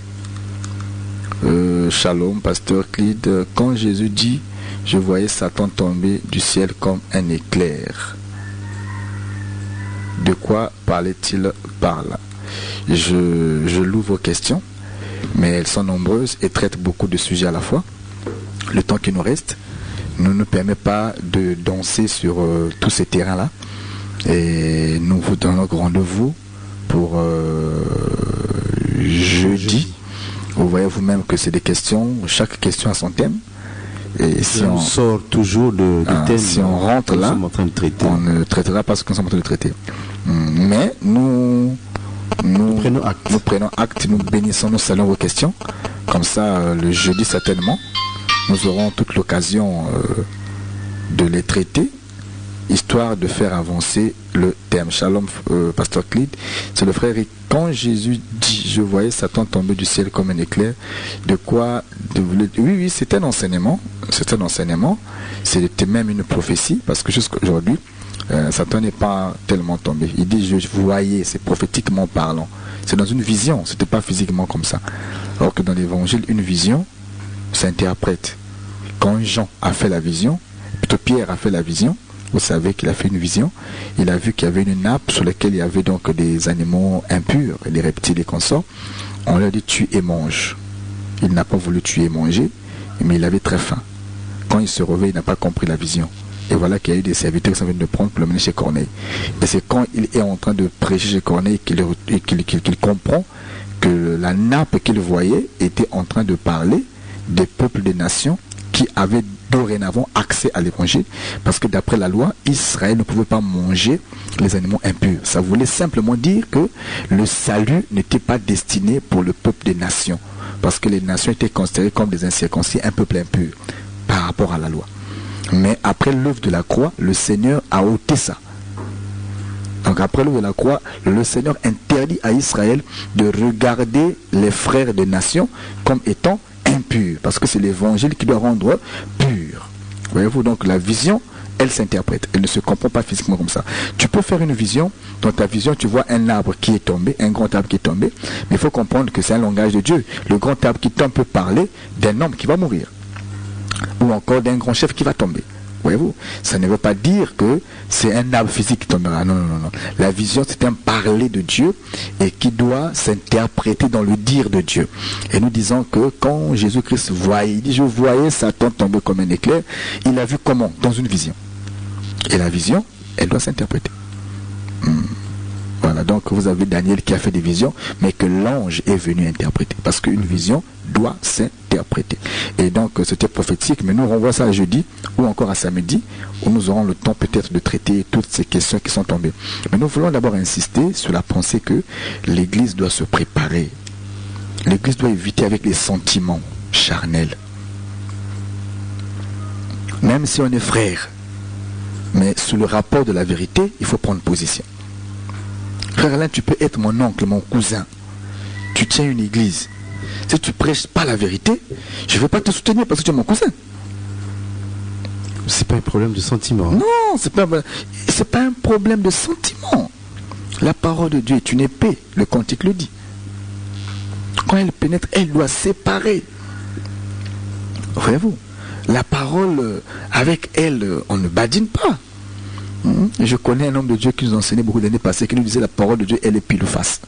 Speaker 3: Shalom, pasteur Clide. Quand Jésus dit, je voyais Satan tomber du ciel comme un éclair, de quoi parlait-il par là? Je loue vos questions, mais elles sont nombreuses et traitent beaucoup de sujets à la fois. le temps qui nous reste ne nous permet pas de danser sur tous ces terrains-là. Et nous vous donnons rendez-vous pour jeudi. Vous voyez vous-même que c'est des questions, chaque question a son thème. Et si on
Speaker 2: sort toujours de thème,
Speaker 3: si on rentre là,
Speaker 2: en train de traiter,
Speaker 3: on ne traitera pas ce qu'on est en train de traiter. Mais nous prenons acte, nous bénissons, nous saluons vos questions. Comme ça, le jeudi certainement, nous aurons toute l'occasion de les traiter, histoire de faire avancer le thème. Shalom, Pasteur Clid. C'est le frère. Et quand Jésus dit, je voyais Satan tomber du ciel comme un éclair, de quoi oui, c'est un enseignement. C'est un enseignement. C'était même une prophétie, parce que jusqu'aujourd'hui, Satan n'est pas tellement tombé. Il dit, je voyais, c'est prophétiquement parlant. C'est dans une vision, c'était pas physiquement comme ça. Alors que dans l'évangile, une vision s'interprète. Quand Jean a fait la vision, plutôt Pierre a fait la vision, vous savez qu'il a fait une vision, il a vu qu'il y avait une nappe sur laquelle il y avait donc des animaux impurs, des reptiles et consorts. On lui a dit tue et mange. Il n'a pas voulu tuer et manger, mais il avait très faim. Quand il se réveille, il n'a pas compris la vision. Et voilà qu'il y a eu des serviteurs qui sont venus le prendre pour le mener chez Corneille. Et c'est quand il est en train de prêcher chez Corneille qu'il comprend que la nappe qu'il voyait était en train de parler des peuples des nations qui avaient dorénavant accès à l'évangile, parce que d'après la loi, Israël ne pouvait pas manger les animaux impurs. Ça voulait simplement dire que le salut n'était pas destiné pour le peuple des nations, parce que les nations étaient considérées comme des incirconcis, un peuple impur par rapport à la loi. Mais après l'œuvre de la croix, le Seigneur a ôté ça. Donc après l'œuvre de la croix, le Seigneur interdit à Israël de regarder les frères des nations comme étant impurs, parce que c'est l'évangile qui doit rendre pur. Voyez-vous, donc la vision, elle s'interprète, elle ne se comprend pas physiquement comme ça. Tu peux faire une vision, dans ta vision tu vois un arbre qui est tombé, un grand arbre qui est tombé, mais il faut comprendre que c'est un langage de Dieu. Le grand arbre qui tombe peut parler d'un homme qui va mourir, ou encore d'un grand chef qui va tomber. Voyez-vous, ça ne veut pas dire que c'est un arbre physique qui tombera. Non, non, non, non. La vision, c'est un parler de Dieu et qui doit s'interpréter dans le dire de Dieu. Et nous disons que quand Jésus-Christ voyait, il dit, je voyais Satan tomber comme un éclair, il a vu comment? Dans une vision. Et la vision, elle doit s'interpréter. Voilà, donc vous avez Daniel qui a fait des visions, mais que l'ange est venu interpréter. Parce qu'une vision doit s'interpréter. Et donc c'était prophétique, mais nous renvoie ça à jeudi, ou encore à samedi, où nous aurons le temps peut-être de traiter toutes ces questions qui sont tombées. Mais nous voulons d'abord insister sur la pensée que l'Église doit se préparer. L'Église doit éviter avec les sentiments charnels. Même si on est frère, mais sous le rapport de la vérité, il faut prendre position. Frère Alain, tu peux être mon oncle, mon cousin. Tu tiens une église. Si tu prêches pas la vérité, je ne vais pas te soutenir parce que tu es mon cousin.
Speaker 2: C'est pas un problème de sentiment.
Speaker 3: Non, c'est pas un problème de sentiment. La parole de Dieu est une épée. Le cantique le dit. Quand elle pénètre, elle doit séparer. Voyez-vous, la parole, avec elle, on ne badine pas. Je connais un homme de Dieu qui nous enseignait beaucoup d'années passées, qui nous disait la parole de Dieu, elle est pile ou face.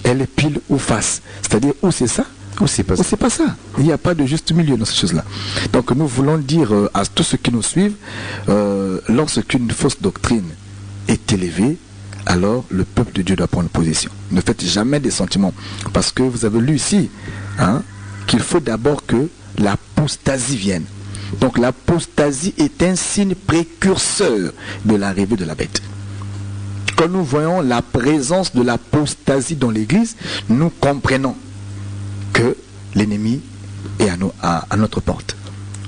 Speaker 3: Elle est pile ou face. C'est-à-dire, ou c'est ça, ou c'est pas ça. Il n'y a pas de juste milieu dans ces choses-là. Donc nous voulons dire à tous ceux qui nous suivent, lorsqu'une fausse doctrine est élevée, alors le peuple de Dieu doit prendre position. Ne faites jamais des sentiments. Parce que vous avez lu ici qu'il faut d'abord que l'apostasie vienne. Donc l'apostasie est un signe précurseur de l'arrivée de la bête. Quand nous voyons la présence de l'apostasie dans l'église, nous comprenons que l'ennemi est à notre porte.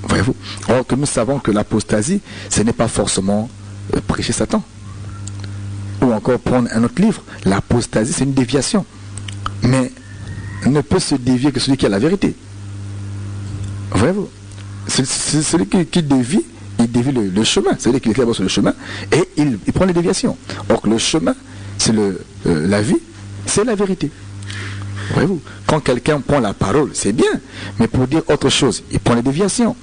Speaker 3: Voyez-vous? Or que nous savons que l'apostasie, ce n'est pas forcément prêcher Satan. Ou encore prendre un autre livre. L'apostasie, c'est une déviation. Mais ne peut se dévier que celui qui a la vérité. Voyez-vous? C'est celui qui dévie, il dévie le chemin. C'est-à-dire qu'il est clairement sur le chemin et il prend les déviations. Or que le chemin, c'est la vie, c'est la vérité. Voyez-vous, quand quelqu'un prend la parole, c'est bien, mais pour dire autre chose, il prend les déviations.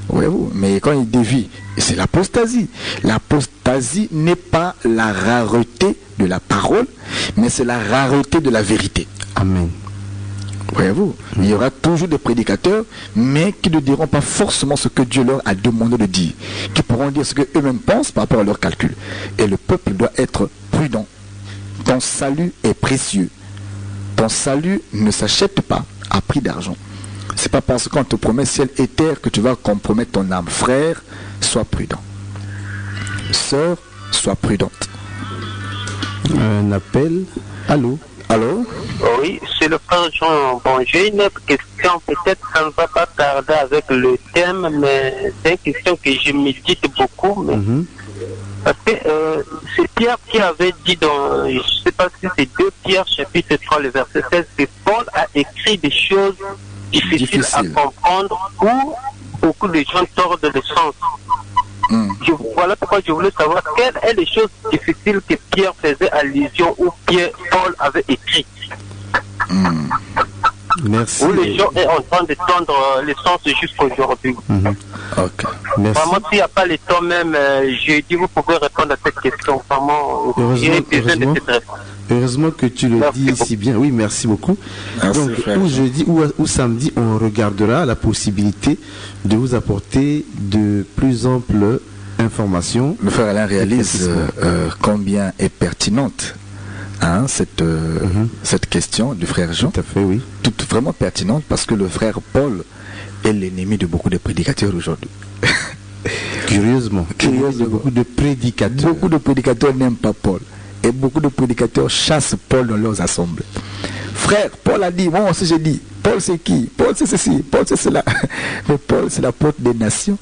Speaker 3: Voyez-vous, mais quand il dévie, c'est l'apostasie. L'apostasie n'est pas la rareté de la parole, mais c'est la rareté de la vérité.
Speaker 2: Amen.
Speaker 3: Voyez-vous, il y aura toujours des prédicateurs, mais qui ne diront pas forcément ce que Dieu leur a demandé de dire, qui pourront dire ce qu'eux-mêmes pensent par rapport à leurs calculs. Et le peuple doit être prudent. Ton salut est précieux. Ton salut ne s'achète pas à prix d'argent. C'est pas parce qu'on te promet ciel et terre que tu vas compromettre ton âme. Frère, sois prudent. Sœur, sois prudente.
Speaker 2: Un appel. Allô?
Speaker 3: Allô?
Speaker 5: Oui, c'est le frère Jean. Bon, j'ai une autre question. Peut-être que ça ne va pas tarder avec le thème, mais c'est une question que je médite beaucoup. Mais... Parce que c'est Pierre qui avait dit dans, je ne sais pas si c'est 2 Pierre chapitre 3, le verset 16, que Paul a écrit des choses difficiles à comprendre où beaucoup de gens tordent le sens. Voilà pourquoi je voulais savoir quelles sont les choses difficiles que Pierre faisait allusion ou Paul avait écrit.
Speaker 2: Merci.
Speaker 5: Où les gens sont en train de tendre le sens jusqu'aujourd'hui.
Speaker 3: Ok.
Speaker 2: Merci.
Speaker 5: Vraiment, s'il n'y a pas le temps même, j'ai dit vous pouvez répondre à cette question. Vraiment, j'ai besoin de cette réponse.
Speaker 2: Heureusement que tu le dis si bien. Oui, merci beaucoup.
Speaker 3: Merci,
Speaker 2: donc,
Speaker 3: frère.
Speaker 2: ou jeudi ou samedi, on regardera la possibilité de vous apporter de plus amples informations.
Speaker 3: Le frère Alain réalise combien est pertinente cette question du frère Jean.
Speaker 2: Tout à fait, oui.
Speaker 3: Toute vraiment pertinente parce que le frère Paul est l'ennemi de beaucoup de prédicateurs aujourd'hui.
Speaker 2: Curieusement, beaucoup de prédicateurs.
Speaker 3: Beaucoup de prédicateurs n'aiment pas Paul. Et beaucoup de prédicateurs chassent Paul dans leurs assemblées. Frère, Paul a dit, moi aussi j'ai dit, Paul c'est qui? Paul c'est ceci, Paul c'est cela. Mais Paul c'est l'apôtre des nations.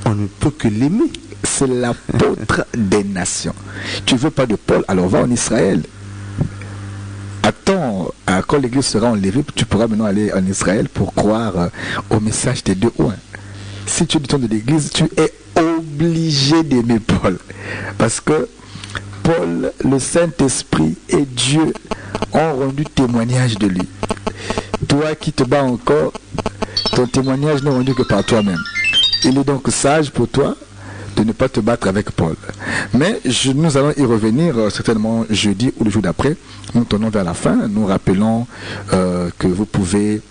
Speaker 2: On ne peut que l'aimer.
Speaker 3: C'est l'apôtre des nations. Tu veux pas de Paul, alors va en Israël. Attends, quand l'église sera enlevée, tu pourras maintenant aller en Israël pour croire au message des 2 oins. Si tu es du temps de l'église, tu es obligé d'aimer Paul. Parce que Paul, le Saint-Esprit et Dieu ont rendu témoignage de lui. Toi qui te bats encore, ton témoignage n'est rendu que par toi-même. Il est donc sage pour toi de ne pas te battre avec Paul. Mais nous allons y revenir certainement jeudi ou le jour d'après. Nous tournons vers la fin. Nous rappelons que vous pouvez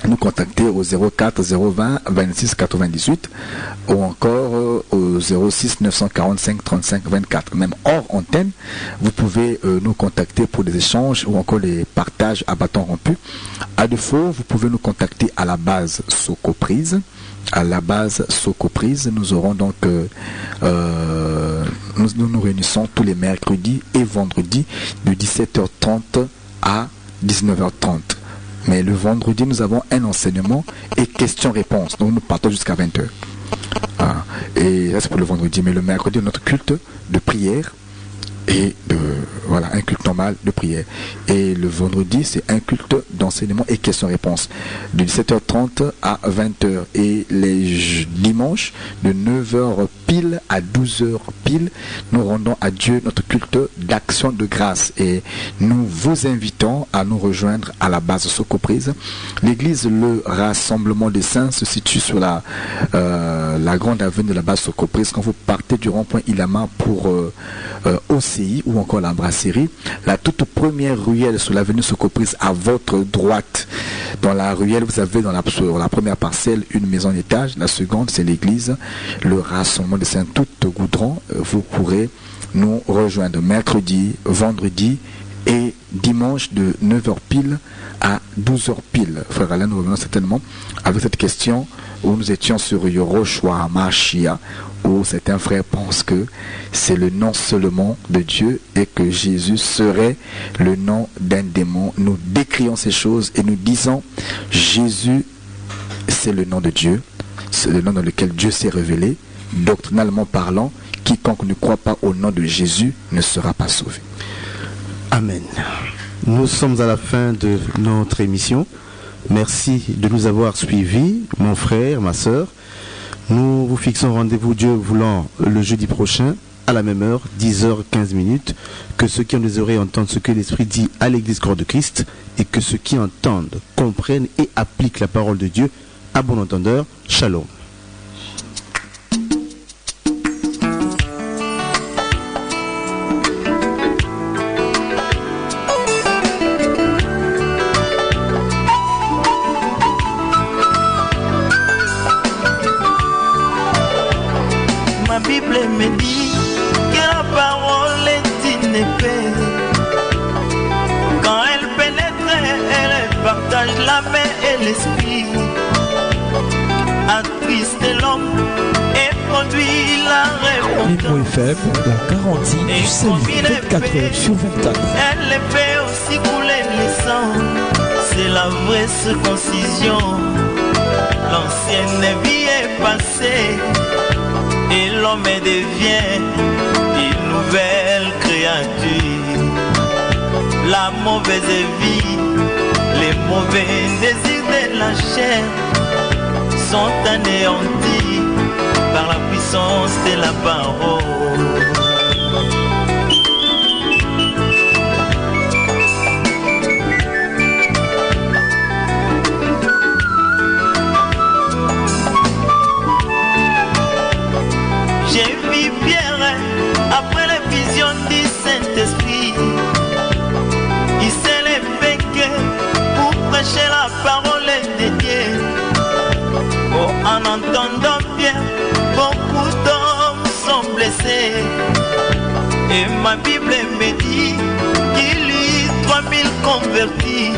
Speaker 3: nous contacter au 04 020 26 98 ou encore au 06 945 35 24. Même hors antenne, vous pouvez nous contacter pour des échanges ou encore des partages à bâton rompu. À défaut, vous pouvez nous contacter à la base Socoprise. À la base Socoprise, nous aurons donc nous réunissons tous les mercredis et vendredis de 17h30 à 19h30. Mais le vendredi, nous avons un enseignement et questions-réponses. Donc nous partons jusqu'à 20h. Et là, c'est pour le vendredi. Mais le mercredi, notre culte de prière et un culte normal de prière. Et le vendredi, c'est un culte d'enseignement et questions-réponses de 17h30 à 20h. Et les dimanches, de 9h pile à 12h pile, nous rendons à Dieu notre culte d'action de grâce. Et nous vous invitons à nous rejoindre à la base Socoprise. L'église, le Rassemblement des Saints, se situe sur la grande avenue de la base Socoprise. Quand vous partez du rond-point Ilama pour OCI ou encore la brasserie, la toute première ruelle sur l'avenue Socoprise à votre droite. Dans la ruelle, vous avez dans la première parcelle une maison d'étage. La seconde, c'est l'église, le Rassemblement des Saints, tout goudron. Vous pourrez nous rejoindre mercredi, vendredi et dimanche de 9h pile à 12h pile. Frère Alain, nous revenons certainement avec cette question où nous étions sur Yoroshua Machia, où certains frères pensent que c'est le nom seulement de Dieu et que Jésus serait le nom d'un démon. Nous décrions ces choses et nous disons Jésus, c'est le nom de Dieu, c'est le nom dans lequel Dieu s'est révélé. Doctrinalement parlant, quiconque ne croit pas au nom de Jésus ne sera pas sauvé.
Speaker 2: Amen. Nous sommes à la fin de notre émission. Merci de nous avoir suivis, mon frère, ma sœur. Nous vous fixons rendez-vous, Dieu voulant, le jeudi prochain, à la même heure, 10h15. Que ceux qui ont des oreilles entendent ce que l'Esprit dit à l'Église Corps de Christ, et que ceux qui entendent comprennent et appliquent la parole de Dieu à bon entendeur. Shalom.
Speaker 1: l'esprit, attriste l'homme et produit la
Speaker 6: Limo
Speaker 1: réponse.
Speaker 6: FM, la garantie du salut 24 heures sur 24.
Speaker 1: Elle les fait aussi couler le sang, c'est la vraie circoncision. L'ancienne vie est passée et l'homme devient une nouvelle créature. La mauvaise vie, les mauvais désirs de la chair sont anéantis par la puissance de la parole. J'ai vu Pierre après la vision du Saint-Esprit. Il s'est levé pour prêcher la parole de Dieu. Oh, en entendant Pierre, beaucoup d'hommes sont blessés. Et ma Bible me dit qu'il y a 3000 convertis.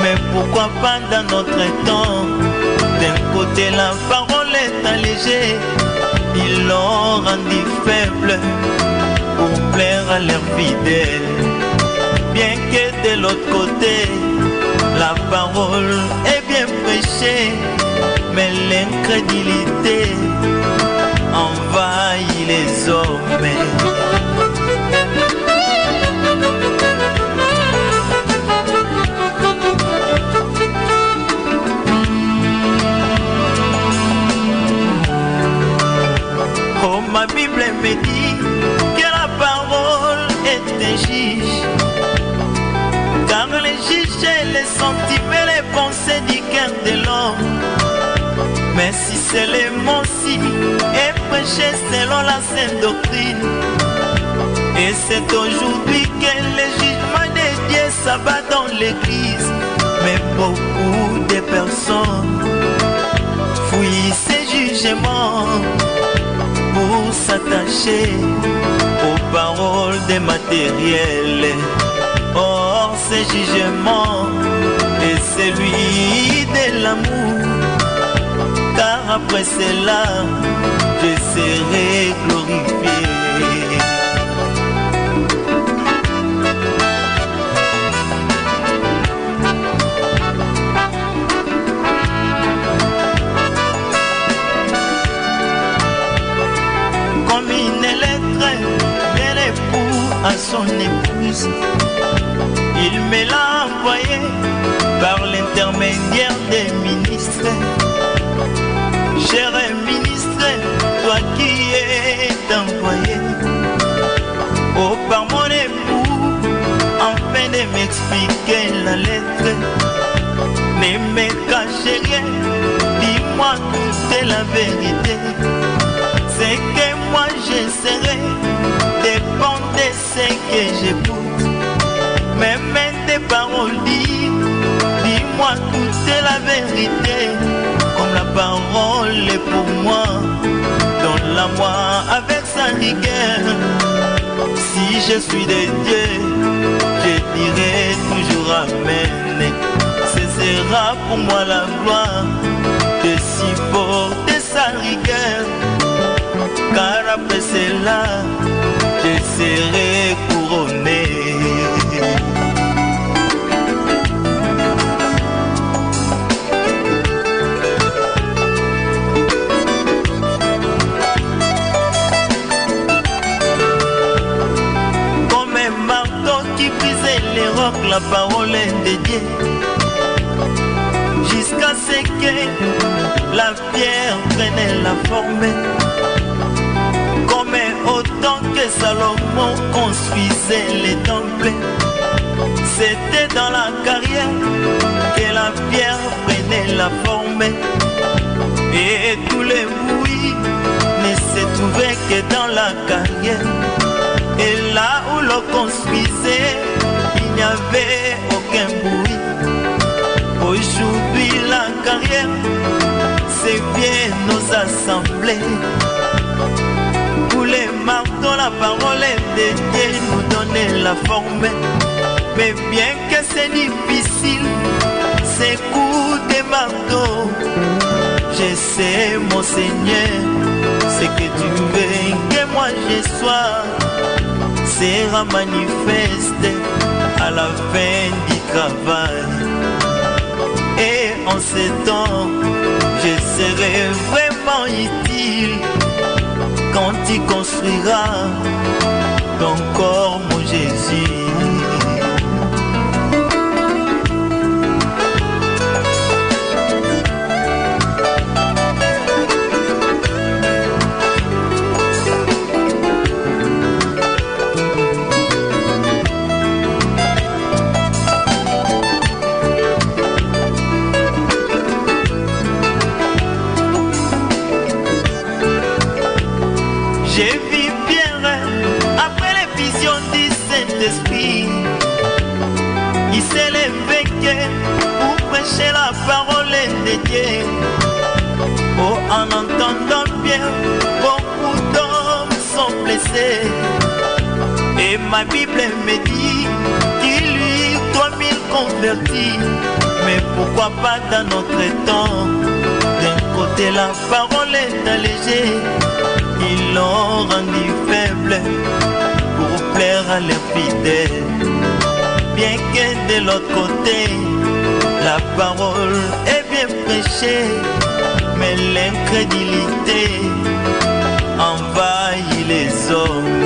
Speaker 1: Mais pourquoi pas dans notre temps? D'un côté la parole est allégée, ils l'ont rendu faible pour plaire à leurs fidèles. Bien que de l'autre côté, la parole est bien prêchée, mais l'incrédulité envahit les hommes. Oh, ma Bible me dit que la parole est un juge, car les juges les sentiments, les pensées du cœur de l'homme. Mais si c'est les mots si est prêché selon la sainte doctrine, et c'est aujourd'hui que le jugement de Dieu s'abat dans l'église. Mais beaucoup de personnes fouillent ces jugements pour s'attacher aux paroles des matériels. Or, ce jugement est celui de l'amour, car après cela, je serai glorifié. Comme une lettre d'un époux à son épouse, il me l'a envoyé par l'intermédiaire des ministres. Cher ministre, toi qui es envoyé par mon époux, afin de m'expliquer la lettre, ne me cache rien, dis-moi toute la vérité. C'est que moi je serai dépend de ce que j'écoute. Mais même tes paroles dis-moi toute la vérité. Comme la parole est pour moi, donne-la moi avec sa rigueur. Si je suis de Dieu, je dirai toujours Amen. Ce sera pour moi la gloire de supporter sa rigueur, car après cela, je serai couronné. La parole est dédiée jusqu'à ce que la pierre prenne la forme, comme autant que Salomon construisait les temples. C'était dans la carrière que la pierre prenait la forme, et tous les bruits ne se trouvaient que dans la carrière. Et là où l'on construisait, il n'y avait aucun bruit. Aujourd'hui la carrière, c'est bien nos assemblées. Pour les marteaux, la parole est de Dieu nous donner la forme. Mais bien que c'est difficile, ces coups de marteau. Je sais, mon Seigneur, ce que tu veux que moi je sois sera manifeste à la fin du travail. Et en ce temps, je serai vraiment utile quand tu construiras ton corps, mon Jésus. J'ai vu Pierre après les visions du Saint-Esprit. Il s'est levé pour prêcher la parole de Dieu. Oh, en entendant Pierre, beaucoup d'hommes sont blessés. Et ma Bible me dit qu'il y a 3000 convertis. Mais pourquoi pas dans notre temps? D'un côté la parole est allégée, ils l'ont rendu faible pour plaire à leurs fidèles. Bien que de l'autre côté, la parole est bien prêchée, mais l'incrédulité envahit les hommes.